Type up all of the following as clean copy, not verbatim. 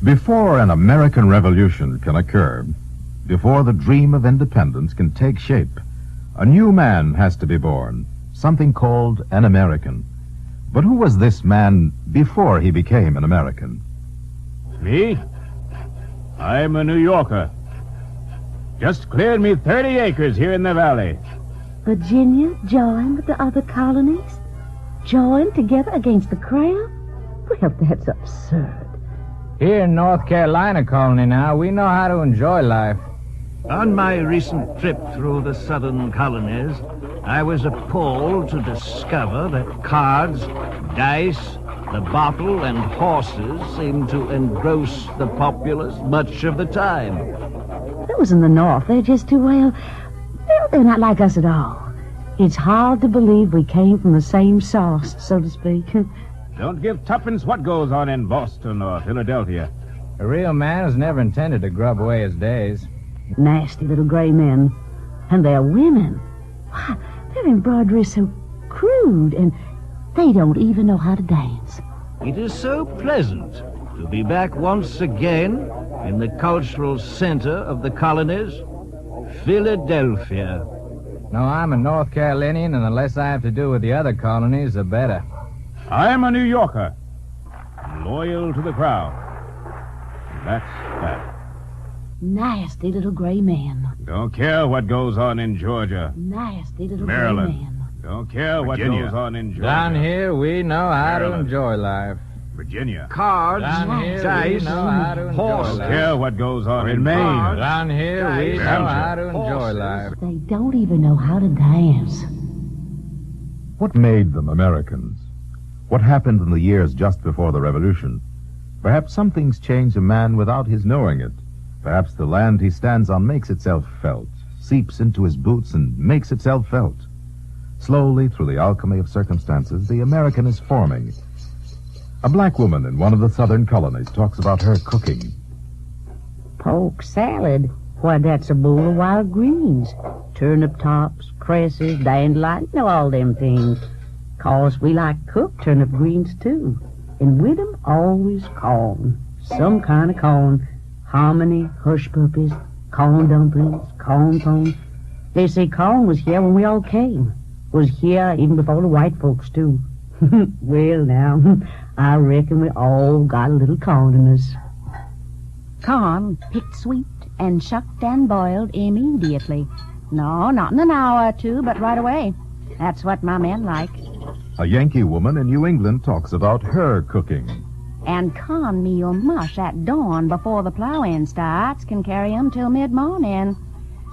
Before an American Revolution can occur, before the dream of independence can take shape, a new man has to be born, something called an American. But who was this man before he became an American? Me? I'm a New Yorker. Just cleared me 30 acres here in the valley. Virginia joined with the other colonies? Joined together against the Crown? Well, that's absurd. Here in North Carolina colony now, we know how to enjoy life. On my recent trip through the southern colonies, I was appalled to discover that cards, dice, the bottle, and horses seem to engross the populace much of the time. Those in the North, they're just too, well, they're not like us at all. It's hard to believe we came from the same sauce, so to speak. Don't give tuppence what goes on in Boston or Philadelphia. A real man has never intended to grub away his days. Nasty little gray men. And they're women. Why, their embroidery is so crude, and they don't even know how to dance. It is so pleasant to be back once again in the cultural center of the colonies, Philadelphia. No, I'm a North Carolinian, and the less I have to do with the other colonies, the better. I'm a New Yorker, loyal to the Crown. That's that. Nasty little gray men. Don't care what goes on in Georgia. Nasty little Maryland. gray men. Don't care Virginia. what goes on in Georgia. Down here, we know how to Maryland. enjoy life. Virginia. Cards, Down here, we dice, know how to enjoy horses. Don't life. care what goes on in Maine. Down here, we Dice, know how to enjoy horses. life. They don't even know how to dance. What made them Americans? What happened in the years just before the Revolution? Perhaps some things change a man without his knowing it. Perhaps the land he stands on makes itself felt, seeps into his boots and makes itself felt. Slowly, through the alchemy of circumstances, the American is forming. A black woman in one of the southern colonies talks about her cooking. Poke salad. Why, that's a bowl of wild greens. Turnip tops, cresses, dandelion, all them things. 'Cause we like cooked turnip greens, too. And with 'em, always corn. Some kind of corn. Hominy, hush puppies, corn dumplings, corn pones. They say corn was here when we all came. Was here even before the white folks, too. Well, now, I reckon we all got a little corn in us. Corn picked sweet and shucked and boiled immediately. No, not in an hour or two, but right away. That's what my men like. A Yankee woman in New England talks about her cooking. And cornmeal mush at dawn before the plowing starts can carry 'em till mid-morning,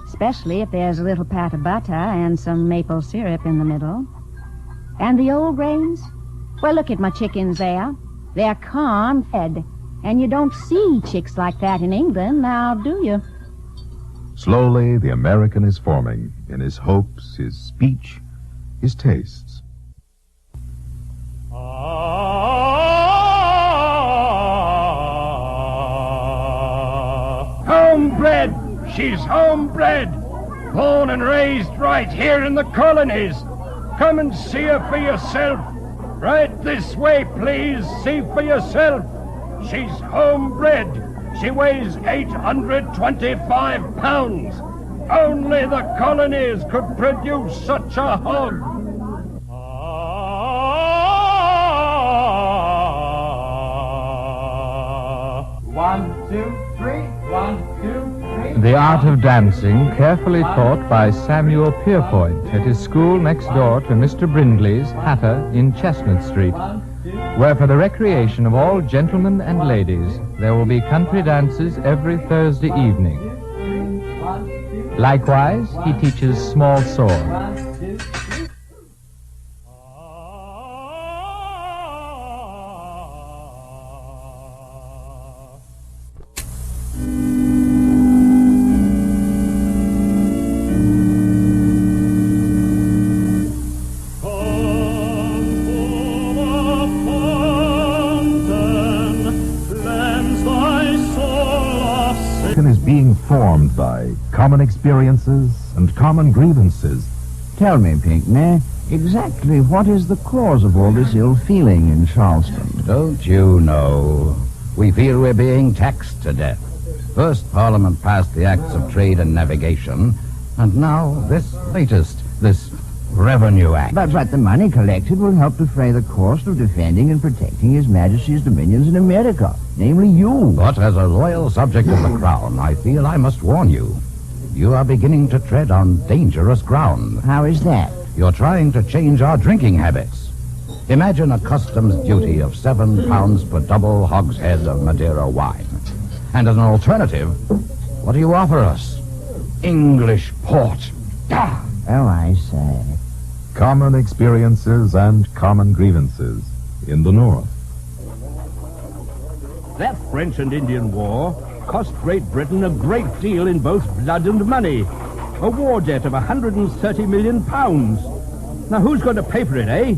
especially if there's a little pat of butter and some maple syrup in the middle. And the old grains? Well, look at my chickens there. They're corn-fed, and you don't see chicks like that in England, now do you? Slowly, the American is forming in his hopes, his speech, his tastes. Homebred! She's homebred! Born and raised right here in the colonies. Come and see her for yourself. Right this way, please. See for yourself. She's homebred. She weighs 825 pounds. Only the colonies could produce such a hog. 1, 2, 3. 1, 2, 3. The art of dancing, carefully taught by Samuel Pierpoint at his school next door to Mr. Brindley's hatter in Chestnut Street, where for the recreation of all gentlemen and ladies, there will be country dances every Thursday evening. Likewise, he teaches small sword. Is being formed by common experiences and common grievances. Tell me, Pinckney, exactly what is the cause of all this ill feeling in Charleston? Don't you know? We feel we're being taxed to death. First, Parliament passed the Acts of Trade and Navigation, and now this latest, this Revenue Act. But the money collected will help defray the cost of defending and protecting His Majesty's dominions in America, namely you. But as a loyal subject of the Crown, I feel I must warn you. You are beginning to tread on dangerous ground. How is that? You're trying to change our drinking habits. Imagine a customs duty of £7 per double hogshead of Madeira wine. And as an alternative, what do you offer us? English port. Ah! Oh, I say. Common experiences and common grievances in the North. That French and Indian War cost Great Britain a great deal in both blood and money. A war debt of £130 million. Now, who's going to pay for it, eh?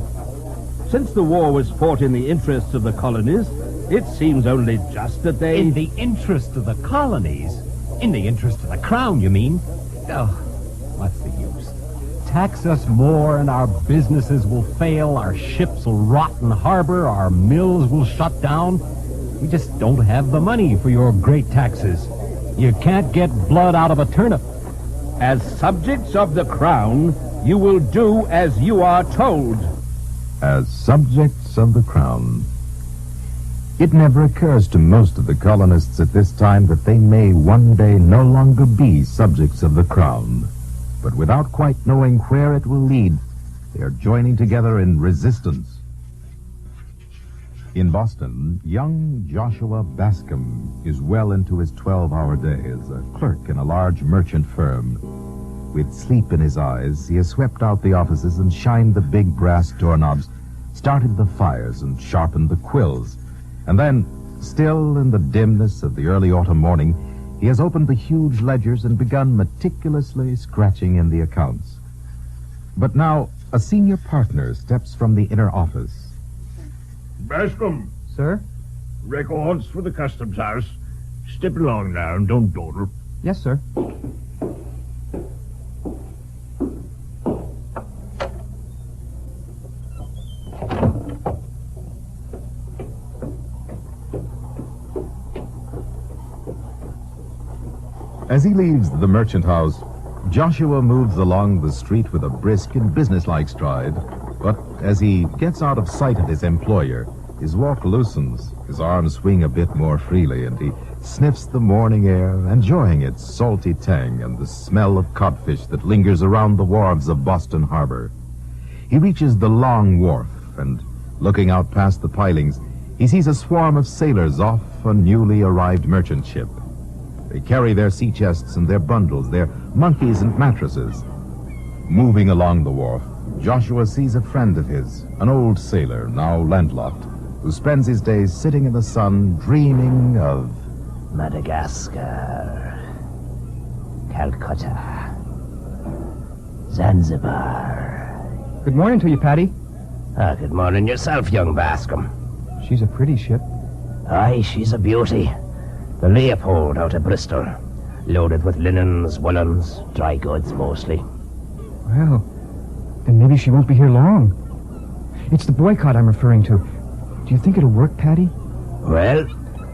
Since the war was fought in the interests of the colonies, it seems only just that they... In the interest of the colonies? In the interest of the Crown, you mean? Oh, what's the use? Tax us more and our businesses will fail, our ships will rot in harbor, our mills will shut down. We just don't have the money for your great taxes. You can't get blood out of a turnip. As subjects of the Crown, you will do as you are told. As subjects of the Crown. It never occurs to most of the colonists at this time that they may one day no longer be subjects of the Crown. But without quite knowing where it will lead, they are joining together in resistance. In Boston, young Joshua Bascom is well into his 12-hour day as a clerk in a large merchant firm. With sleep in his eyes, he has swept out the offices and shined the big brass doorknobs, started the fires and sharpened the quills. And then, still in the dimness of the early autumn morning, he has opened the huge ledgers and begun meticulously scratching in the accounts. But now, a senior partner steps from the inner office. Bascom. Sir? Records for the customs house. Step along now and don't dawdle. Yes, sir. As he leaves the merchant house, Joshua moves along the street with a brisk and businesslike stride. But as he gets out of sight of his employer, his walk loosens, his arms swing a bit more freely, and he sniffs the morning air, enjoying its salty tang and the smell of codfish that lingers around the wharves of Boston Harbor. He reaches the long wharf, and looking out past the pilings, he sees a swarm of sailors off a newly arrived merchant ship. They carry their sea chests and their bundles, their monkeys and mattresses. Moving along the wharf, Joshua sees a friend of his, an old sailor, now landlocked, who spends his days sitting in the sun, dreaming of Madagascar, Calcutta, Zanzibar. Good morning to you, Patty. Good morning yourself, young Bascom. She's a pretty ship. Aye, she's a beauty. The Leopold out of Bristol, loaded with linens, woolens, dry goods mostly. Well, then maybe she won't be here long. It's the boycott I'm referring to. Do you think it'll work, Patty? Well,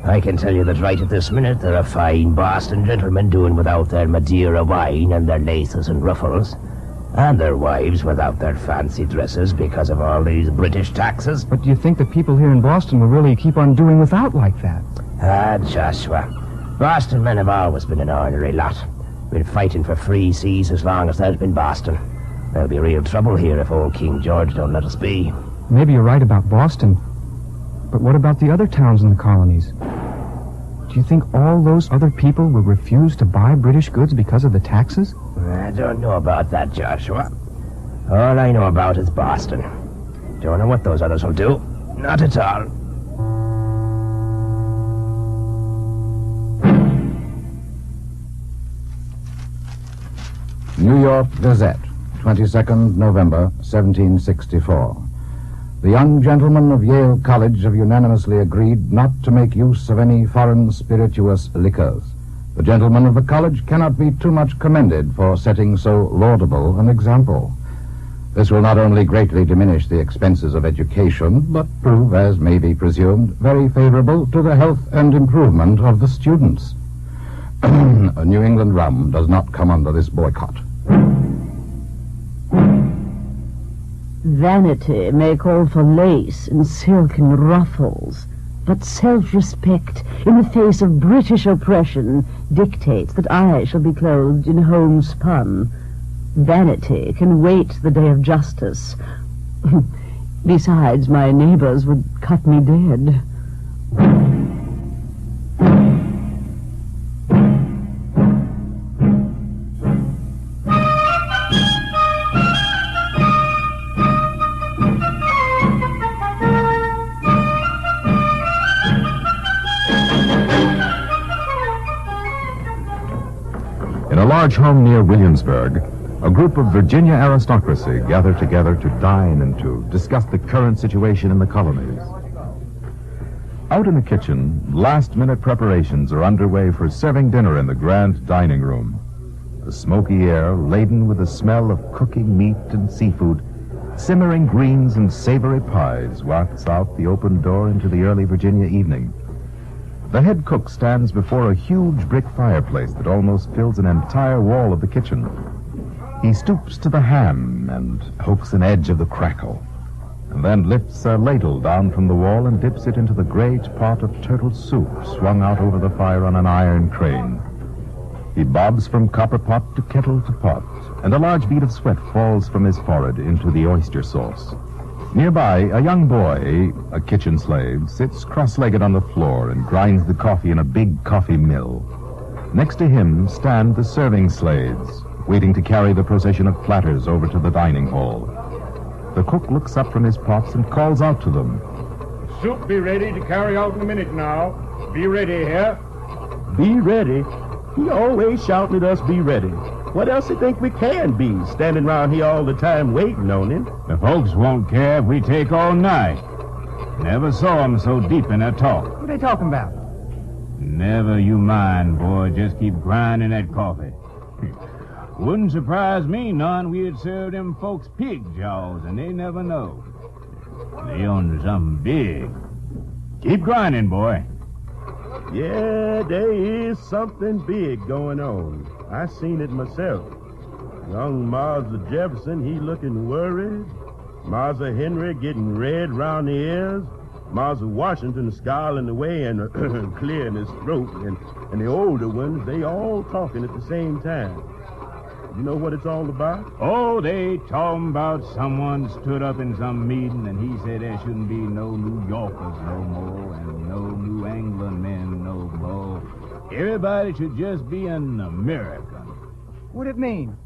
I can tell you that right at this minute there are fine Boston gentlemen doing without their Madeira wine and their laces and ruffles, and their wives without their fancy dresses because of all these British taxes. But do you think the people here in Boston will really keep on doing without like that? Joshua, Boston men have always been an ornery lot. Been fighting for free seas as long as there's been Boston. There'll be real trouble here if old King George don't let us be. Maybe you're right about Boston. But what about the other towns in the colonies? Do you think all those other people will refuse to buy British goods because of the taxes? I don't know about that, Joshua. All I know about is Boston. Don't know what those others will do. Not at all. New York Gazette, 22nd November, 1764. The young gentlemen of Yale College have unanimously agreed not to make use of any foreign spirituous liquors. The gentlemen of the college cannot be too much commended for setting so laudable an example. This will not only greatly diminish the expenses of education, but prove, as may be presumed, very favorable to the health and improvement of the students. A New England rum does not come under this boycott. Vanity may call for lace and silk and ruffles, but self-respect in the face of British oppression dictates that I shall be clothed in homespun. Vanity can wait the day of justice. Besides, my neighbors would cut me dead. In a large home near Williamsburg, a group of Virginia aristocracy gathered together to dine and to discuss the current situation in the colonies. Out in the kitchen, last-minute preparations are underway for serving dinner in the grand dining room. The smoky air, laden with the smell of cooking meat and seafood, simmering greens and savory pies, wafts out the open door into the early Virginia evening. The head cook stands before a huge brick fireplace that almost fills an entire wall of the kitchen. He stoops to the ham and pokes an edge of the crackle, and then lifts a ladle down from the wall and dips it into the great pot of turtle soup swung out over the fire on an iron crane. He bobs from copper pot to kettle to pot, and a large bead of sweat falls from his forehead into the oyster sauce. Nearby, a young boy, a kitchen slave, sits cross-legged on the floor and grinds the coffee in a big coffee mill. Next to him stand the serving slaves, waiting to carry the procession of platters over to the dining hall. The cook looks up from his pots and calls out to them. Soup be ready to carry out in a minute now. Be ready here. Be ready? He always shouting at us, be ready. What else you think we can be, standing around here all the time waiting on him? The folks won't care if we take all night. Never saw them so deep in their talk. What are they talking about? Never you mind, boy. Just keep grinding that coffee. Wouldn't surprise me none we'd serve them folks pig jaws, and they never know. They on to something big. Keep grinding, boy. Yeah, there is something big going on. I seen it myself. Young Martha Jefferson, he looking worried. Martha Henry getting red round the ears. Martha Washington scowling away and clearing his throat. And the older ones, they all talking at the same time. You know what it's all about? Oh, they talking about someone stood up in some meeting and he said there shouldn't be no New Yorkers no more and no New England men no more. Everybody should just be an American. What'd it mean?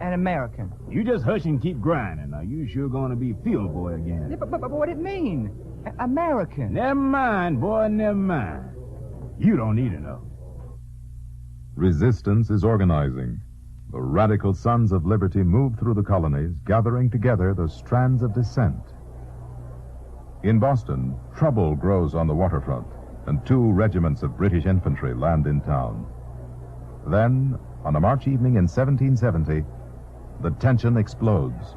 An American? You just hush and keep grinding. Now, you sure gonna be field boy again. Yeah, but what'd it mean? American? Never mind, boy, never mind. You don't need to know. Resistance is organizing. The radical sons of liberty move through the colonies, gathering together the strands of dissent. In Boston, trouble grows on the waterfront, and 2 regiments of British infantry land in town. Then, on a March evening in 1770, the tension explodes.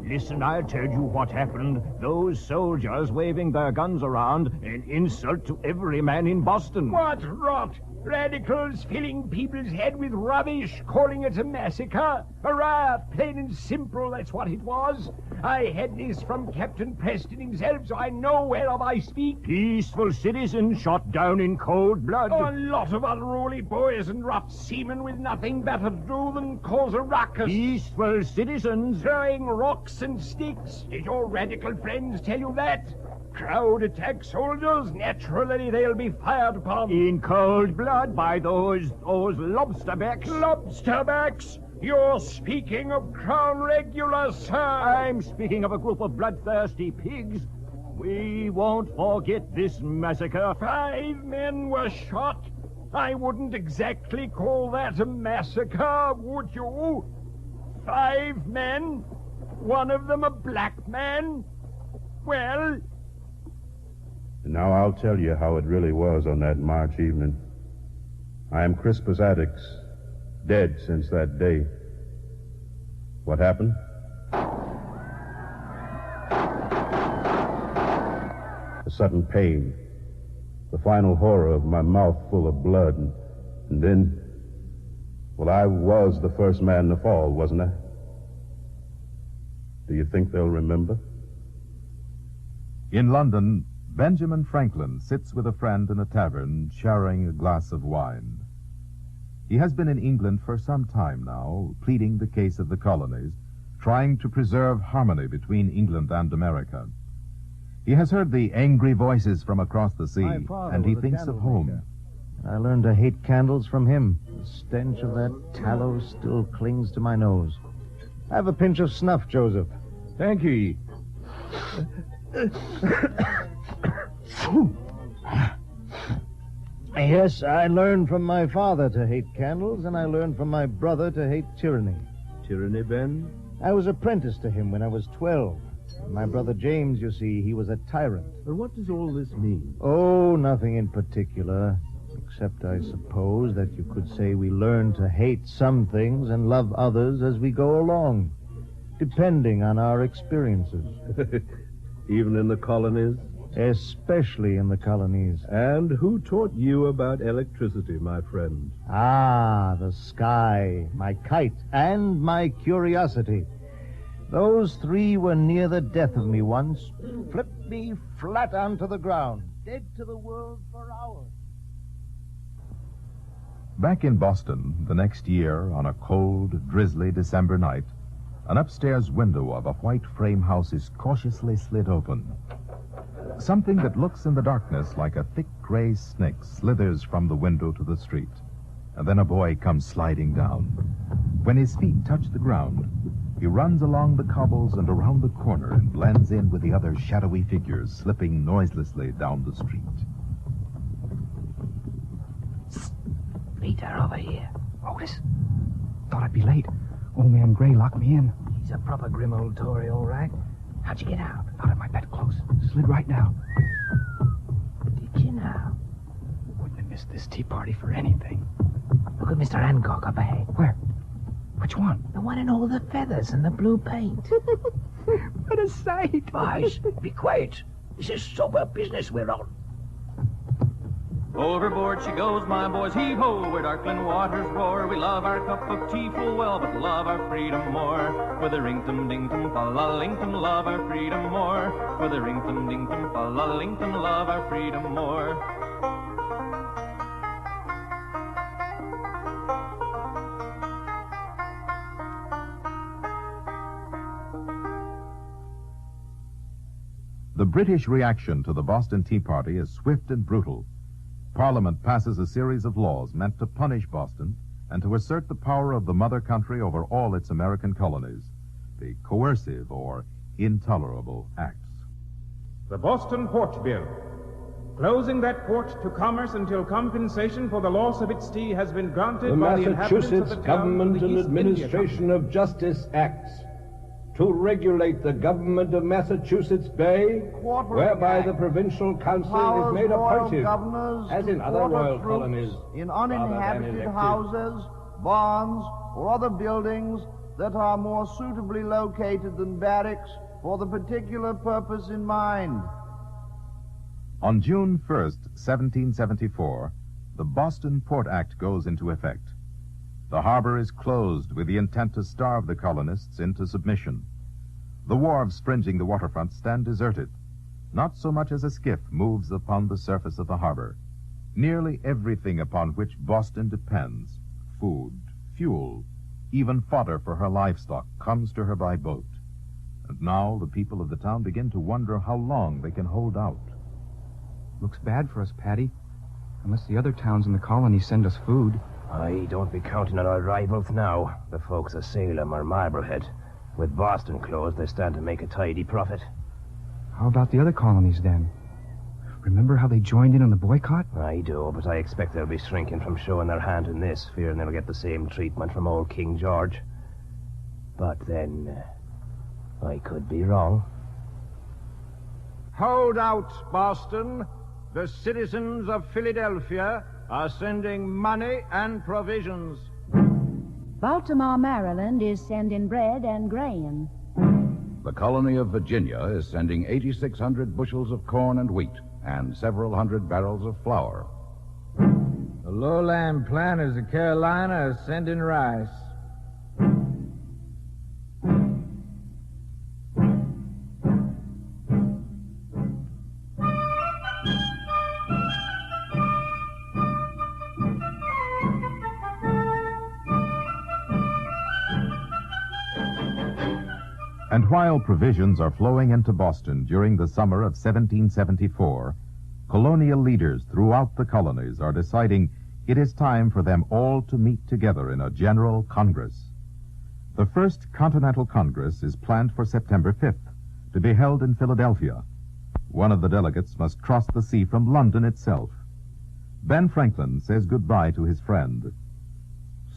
Listen, I'll tell you what happened. Those soldiers waving their guns around, an insult to every man in Boston. What rot! Radicals filling people's head with rubbish, calling it a massacre. A riot, plain and simple, that's what it was. I had this from Captain Preston himself, so I know whereof I speak. Peaceful citizens shot down in cold blood. A lot of unruly boys and rough seamen with nothing better to do than cause a ruckus. Peaceful citizens. Throwing rocks and sticks. Did your radical friends tell you that? Crowd attack soldiers, naturally they'll be fired upon. In cold blood by those lobsterbacks. Lobsterbacks? You're speaking of Crown regulars, sir. I'm speaking of a group of bloodthirsty pigs. We won't forget this massacre. 5 men were shot. I wouldn't exactly call that a massacre, would you? 5 men? One of them a black man? Well... And now I'll tell you how it really was on that March evening. I am Crispus Attucks, dead since that day. What happened? A sudden pain, the final horror of my mouth full of blood, and then, well, I was the first man to fall, wasn't I? Do you think they'll remember? In London, Benjamin Franklin sits with a friend in a tavern, sharing a glass of wine. He has been in England for some time now, pleading the case of the colonies, trying to preserve harmony between England and America. He has heard the angry voices from across the sea, and he thinks of home. I learned to hate candles from him. The stench of that tallow still clings to my nose. Have a pinch of snuff, Joseph. Thank you. Yes, I learned from my father to hate candles, and I learned from my brother to hate tyranny. Tyranny, Ben? I was apprenticed to him when I was 12. My brother James, you see, he was a tyrant. But what does all this mean? Oh, nothing in particular, except I suppose that you could say we learn to hate some things and love others as we go along, depending on our experiences. Even in the colonies? Especially in the colonies. And who taught you about electricity, my friend? Ah, the sky, my kite, and my curiosity. Those three were near the death of me once. Flipped me flat onto the ground, dead to the world for hours. Back in Boston, the next year, on a cold, drizzly December night, an upstairs window of a white frame house is cautiously slit open. Something that looks in the darkness like a thick gray snake slithers from the window to the street, and then a boy comes sliding down. When his feet touch the ground, he runs along the cobbles and around the corner and blends in with the other shadowy figures slipping noiselessly down the street. Peter, over here. Otis, thought I'd be late. Old man Gray locked me in. He's a proper grim old Tory, all right. How'd you get out? Out of my bed clothes. Slid right now. Did you now? Wouldn't have missed this tea party for anything. Look at Mr. Hancock up ahead. Where? Which one? The one in all the feathers and the blue paint. What a sight. Boys, be quiet. This is sober business we're on. Overboard she goes, my boys, heave-ho, where darkling waters roar. We love our cup of tea full well, but love our freedom more. With a ring-tum-ding-tum, fa-la-ling-tum, love our freedom more. With a ring-tum-ding-tum, fa-la-ling-tum, love our freedom more. The British reaction to the Boston Tea Party is swift and brutal. Parliament passes a series of laws meant to punish Boston and to assert the power of the mother country over all its American colonies, the coercive or intolerable acts. The Boston Port Bill, closing that port to commerce until compensation for the loss of its tea has been granted by the inhabitants of the town. Government and Administration of Justice Acts to regulate the government of Massachusetts Bay, whereby the provincial council is made appointed, as in other royal colonies, in uninhabited houses, barns, or other buildings that are more suitably located than barracks for the particular purpose in mind. On June 1st, 1774, the Boston Port Act goes into effect. The harbor is closed with the intent to starve the colonists into submission. The wharves fringing the waterfront stand deserted. Not so much as a skiff moves upon the surface of the harbor. Nearly everything upon which Boston depends, food, fuel, even fodder for her livestock, comes to her by boat. And now the people of the town begin to wonder how long they can hold out. Looks bad for us, Patty. Unless the other towns in the colony send us food. Aye, don't be counting on our rivals now, the folks of Salem or Marblehead. With Boston closed, they stand to make a tidy profit. How about the other colonies, then? Remember how they joined in on the boycott? I do, but I expect they'll be shrinking from showing their hand in this, fearing they'll get the same treatment from old King George. But then, I could be wrong. Hold out, Boston. the citizens of Philadelphia are sending money and provisions. Baltimore, Maryland is sending bread and grain. The colony of Virginia is sending 8,600 bushels of corn and wheat and several hundred barrels of flour. The lowland planters of Carolina are sending rice. And while provisions are flowing into Boston during the summer of 1774, colonial leaders throughout the colonies are deciding it is time for them all to meet together in a general Congress. The first Continental Congress is planned for September 5th, to be held in Philadelphia. One of the delegates must cross the sea from London itself. Ben Franklin says goodbye to his friend.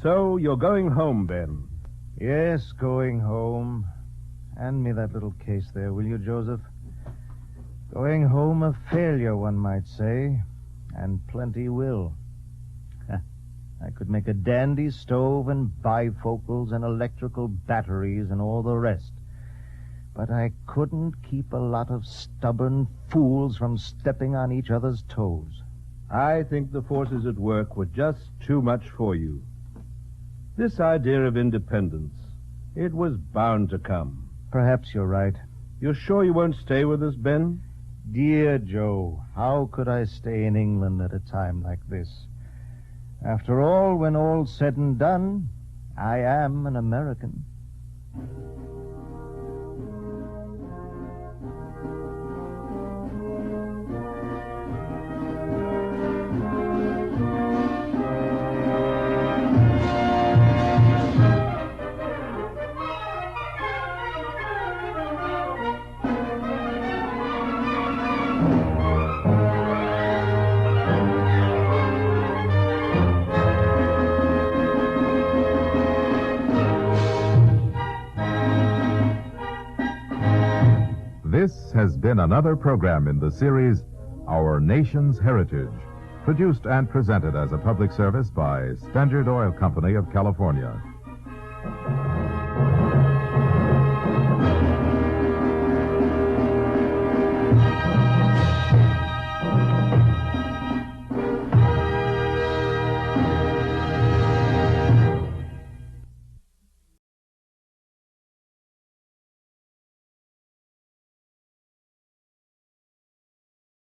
So you're going home, Ben? Yes, going home. Hand me that little case there, will you, Joseph? Going home a failure, one might say, and plenty will. I could make a dandy stove and bifocals and electrical batteries and all the rest. But I couldn't keep a lot of stubborn fools from stepping on each other's toes. I think the forces at work were just too much for you. This idea of independence, it was bound to come. Perhaps you're right. You're sure you won't stay with us, Ben? Dear Joe, how could I stay in England at a time like this? After all, when all's said and done, I am an American. This has been another program in the series, Our Nation's Heritage, produced and presented as a public service by Standard Oil Company of California.